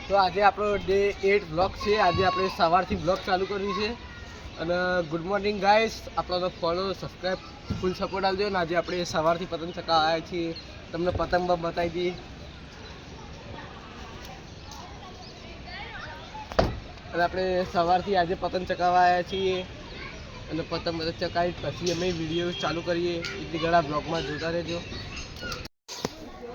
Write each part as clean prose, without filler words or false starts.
તો આજે આપણો ડે 8 બ્લોગ છે. આજે આપણે સવારથી બ્લોગ ચાલુ કર્યું છે અને ગુડ મોર્નિંગ ગાઈસ. આપણો ફોલો સબસ્ક્રાઈબ ફૂલ સપોર્ટ આપજો. અને આજે આપણે સવારથી પતંગ ચગાવવા આવ્યા છીએ. તમને પતંગ બતાવી દઈએ. અને આપણે સવારથી આજે પતંગ ચગાવવા આવ્યા છીએ અને પતંગ ચગાવી પછી અમે વિડીયો ચાલુ કરીએ. એટલી ઘણા બ્લોગમાં જોતા રહેજો.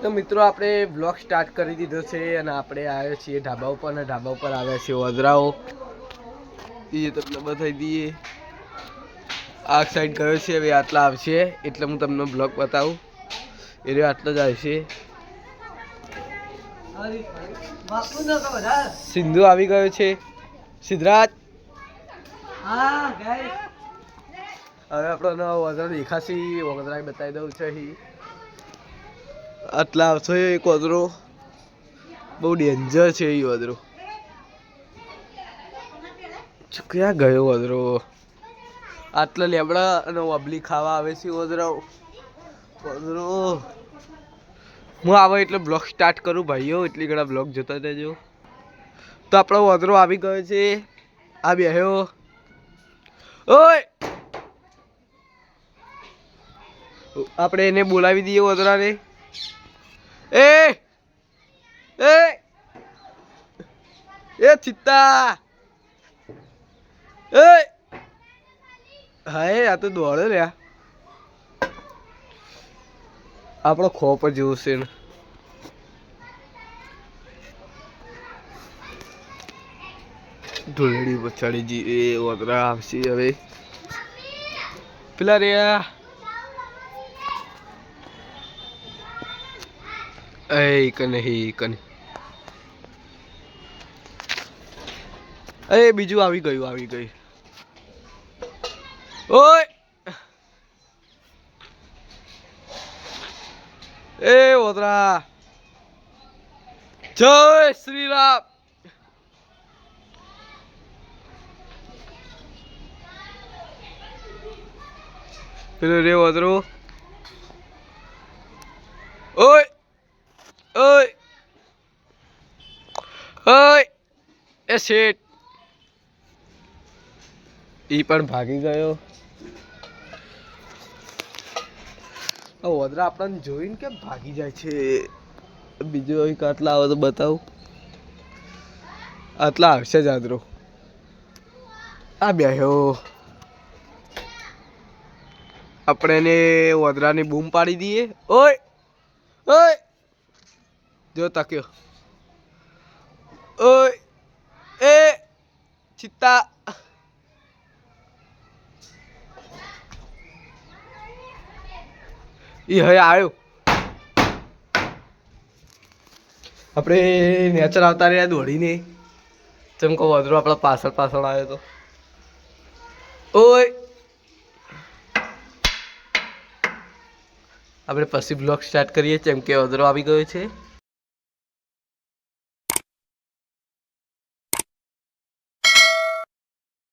તો મિત્રો આપણે બ્લોગ સ્ટાર્ટ કરી દીધો છે અને આપણે આવ્યા છીએ ઢાબા ઉપર. અને ઢાબા ઉપર આવ્યા છીએ ઓદરાઓ. એ તમને બતાવી દઈએ. આ સાઈડ ગયો છે, હવે આટલા આવશે એટલે હું તમને બ્લોગ બતાવું. એ આટલો જ આવશે. સિંધુ આવી ગયો છે. સિદ્ધરાજ હવે આપણો ઓદરો દેખાશે. ઓદરા બતાવી દઉં છે. આટલા આવશે. એક ઓદરો બહુ ડેન્જર છે. એ ઓદરો ક્યાં ગયો ઓદરો? આટલા લેબડા અને ઓબલી ખાવા આવે છે ઓદરો. હું આવે એટલે બ્લોગ સ્ટાર્ટ કરું ભાઈઓ. એટલી ઘણા બ્લોગ જોતા રહેજો. તો આપણો ઓદરો આવી ગયો છે. આ બેહ્યો. ઓય આપણે એને બોલાવી દઈએ ઓદરાને. એ એ એ ચિત્તા એ હા આ તો દોડે લ્યા. આપણો ખોપ જેવું છે ને. ધૂળેડી પછાડી જઈએ. ઓદરા આવશે હવે. પેલા રહ્યા બીજું આવી ગયું. ઓય એ ઓદરા જય શ્રી રામ. પેલો રે ઓદરો. ઓય ઓય ઓય એ શેઠ. ઈ પણ ભાગી ગયો. ઓદરા આપણને જોઈને કેમ ભાગી જાય છે? બીજો એક આટલા આવે તો બતાવું. આટલા આવશે જ આદરો. આ બેહ્યો. આપણે એને ઓદરાની બૂમ પાડી દઈએ. ઓય ઓય જો તક્યો. ઓય એ ચિત્તા એ હવે આવ્યો. આપણે નેચર આવતા રહ્યા દોડીને. ચમકો ઓદરો આપણા પાછળ આવ્યો તો. ઓય આપણે પછી બ્લોગ સ્ટાર્ટ કરીએ. કેમ કે ઓદરો આવી ગયો છે.